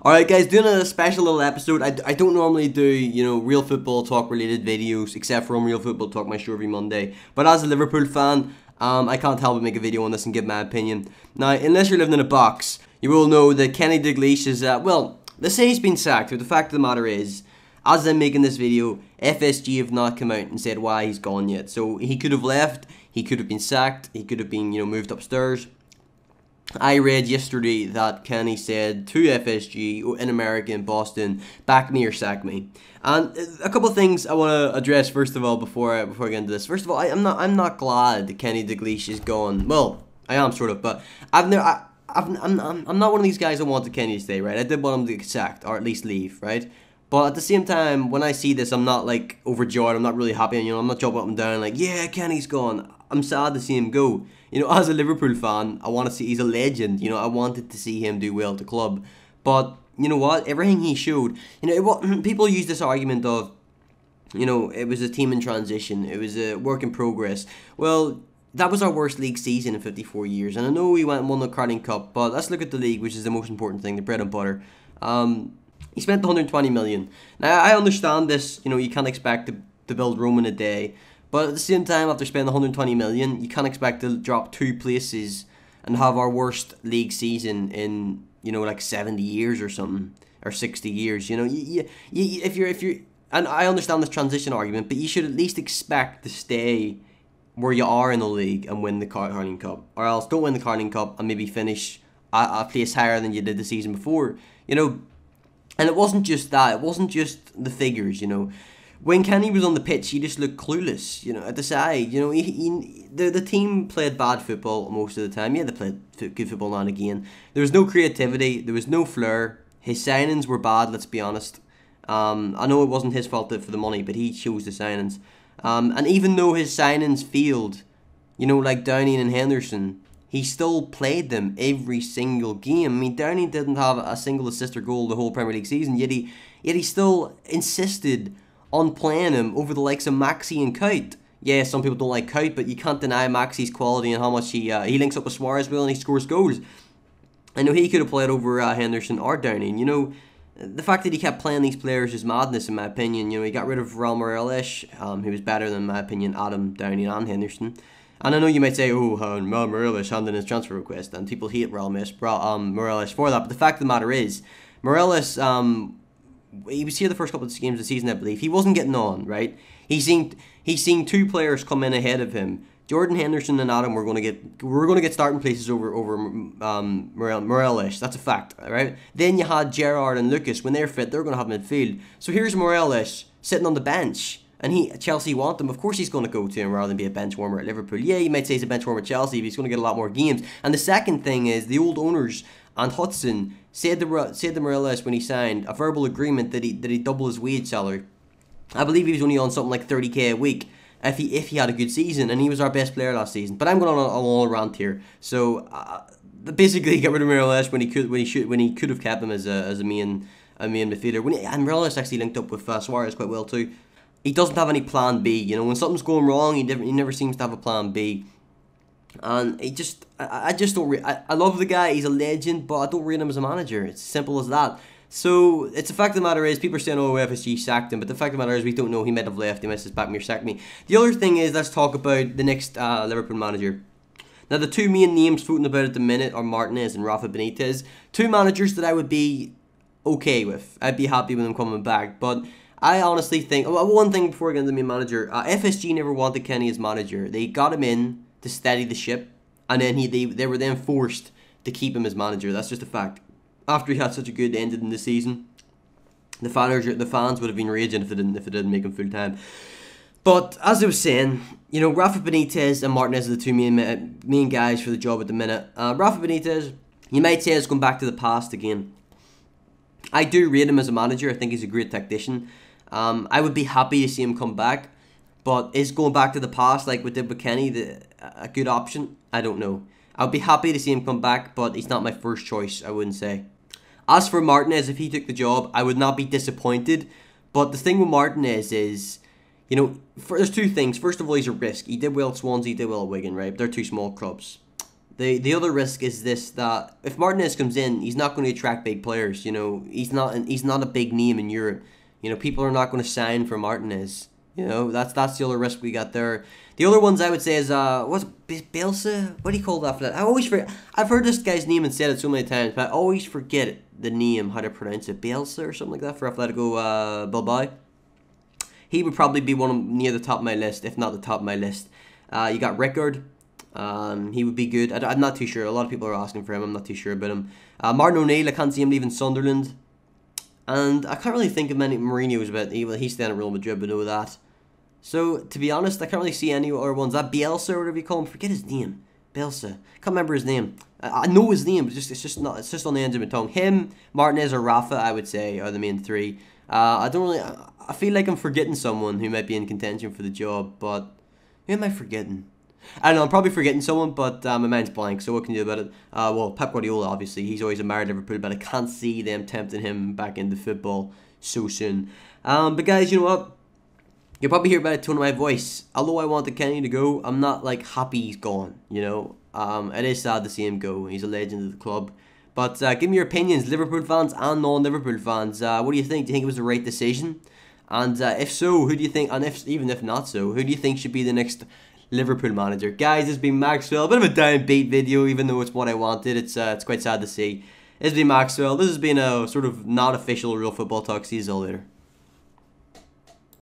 Alright guys, doing a special little episode. I don't normally do, real football talk related videos, except for on Real Football Talk, my show every Monday. But as a Liverpool fan, I can't help but make a video on this and give my opinion. Now, unless you're living in a box, you will know that Kenny Dalglish is, well, let's say he's been sacked, but the fact of the matter is, as I'm making this video, FSG have not come out and said why he's gone yet. So he could have left, he could have been sacked, he could have been, moved upstairs. I read yesterday that Kenny said to FSG in America, in Boston, back me or sack me. And a couple of things I want to address first of all before I get into this. First of all, I'm not glad that Kenny Dalglish is gone. Well, I am sort of, but I'm not one of these guys that wanted Kenny to stay, right? I did want him to get sacked or at least leave, right? But at the same time, when I see this, I'm not like overjoyed. I'm not really happy. I'm not jumping up and down like, yeah, Kenny's gone. I'm sad to see him go. As a Liverpool fan, I want to see he's a legend. I wanted to see him do well at the club. But you know what? Everything he showed, people use this argument of, it was a team in transition. It was a work in progress. Well, that was our worst league season in 54 years. And I know we went and won the Carling Cup, but let's look at the league, which is the most important thing, the bread and butter. He spent 120 million. Now, I understand this, you can't expect to build Rome in a day. But at the same time, after spending 120 million, you can't expect to drop 2 places and have our worst league season in, like 70 years or something, or 60 years. If you're, and I understand this transition argument, but you should at least expect to stay where you are in the league and win the Carling Cup, or else don't win the Carling Cup and maybe finish a place higher than you did the season before. And it wasn't just that. It wasn't just the figures. When Kenny was on the pitch, he just looked clueless, at the side. The team played bad football most of the time. Yeah, they played good football now and again. There was no creativity. There was no flair. His signings were bad, let's be honest. I know it wasn't his fault for the money, but he chose the signings. And even though his signings failed, like Downey and Henderson, he still played them every single game. I mean, Downey didn't have a single assist or goal the whole Premier League season, yet he still insisted on playing him over the likes of Maxi and Kuyt. Yeah, some people don't like Kuyt, but you can't deny Maxi's quality and how much he links up with Suarez well and he scores goals. I know he could have played over Henderson or Downey. And, the fact that he kept playing these players is madness, in my opinion. He got rid of Dalglish, who was better than, in my opinion, Adam, Downey and Henderson. And I know you might say, oh, Dalglish handed his transfer request, and people hate Dalglish for that. But the fact of the matter is, Dalglish, he was here the first couple of games of the season, I believe. He wasn't getting on, right? He's seen 2 players come in ahead of him. Jordan Henderson and Adam were going to get starting places over Dalglish. That's a fact, right? Then you had Gerrard and Lucas. When they're fit, they're going to have midfield. So here's Dalglish sitting on the bench. And Chelsea want him. Of course he's going to go to him rather than be a bench warmer at Liverpool. Yeah, you might say he's a bench warmer at Chelsea, but he's going to get a lot more games. And the second thing is, the old owners and Hudson said to Dalglish when he signed a verbal agreement that he double his wage salary. I believe he was only on something like 30k a week if he had a good season, and he was our best player last season. But I'm going on a all rant here. So basically, he got rid of Dalglish when he could have kept him as a main midfielder. And Dalglish actually linked up with Suarez quite well too. He doesn't have any plan B. When something's going wrong, he never seems to have a plan B. And I just don't I love the guy, he's a legend, but I don't rate him as a manager. It's as simple as that. So, it's the fact of the matter is, people are saying, oh, FSG sacked him, but the fact of the matter is, we don't know, he might have left, he might have just back me or sacked me. The other thing is, let's talk about the next Liverpool manager. Now, the 2 main names floating about at the minute are Martinez and Rafa Benitez. 2 managers that I would be okay with. I'd be happy with them coming back, but I honestly think, one thing before I get into the main manager, FSG never wanted Kenny as manager. They got him in to steady the ship, and then they were then forced to keep him as manager. That's just a fact. After he had such a good ending in the season, the fans would have been raging if they didn't make him full time. But as I was saying, Rafa Benitez and Martinez are the 2 main guys for the job at the minute. Rafa Benitez, you might say, has gone back to the past again. I do rate him as a manager. I think he's a great tactician. I would be happy to see him come back, but is going back to the past like we did with Kenny a good option? I don't know. I'd be happy to see him come back, but he's not my first choice, I wouldn't say. As for Martinez, if he took the job, I would not be disappointed. But the thing with Martinez is, there's 2 things. First of all, he's a risk. He did well at Swansea, he did well at Wigan, right? They're 2 small clubs. The other risk is this, that if Martinez comes in, he's not going to attract big players. You know, he's not a big name in Europe. You know, people are not going to sign for Martinez. You know, that's the other risk we got there. The other ones I would say is what's Bielsa? What do you call that for that? I always forget. I've heard this guy's name and said it so many times, but I always forget the name, how to pronounce it. Bielsa or something like that for Atletico Bilbao. He would probably be near the top of my list, if not the top of my list. You got Rickard. He would be good. I'm not too sure. A lot of people are asking for him. I'm not too sure about him. Martin O'Neill, I can't see him leaving Sunderland. And I can't really think of many Mourinho's about. He's staying at Real Madrid, but know that. So, to be honest, I can't really see any other ones. That Bielsa, or whatever you call him, forget his name. Bielsa. Can't remember his name. I know his name, but it's just on the end of my tongue. Him, Martinez, or Rafa, I would say, are the main three. I feel like I'm forgetting someone who might be in contention for the job, but who am I forgetting? I don't know, I'm probably forgetting someone, but my mind's blank, so what can you do about it? Well, Pep Guardiola, obviously, he's always admired Liverpool, but I can't see them tempting him back into football so soon. But guys, you know what? You'll probably hear by the tone of my voice. Although I wanted Kenny to go, I'm not like happy he's gone, you know. It is sad to see him go. He's a legend of the club. But give me your opinions, Liverpool fans and non-Liverpool fans. What do you think? Do you think it was the right decision? And if so, who do you think, and even if not so, who do you think should be the next Liverpool manager? Guys, this has been Maxwell. A bit of a downbeat video, even though it's what I wanted. It's quite sad to see. This has been Maxwell. This has been a sort of not official Real Football Talk. See you all later.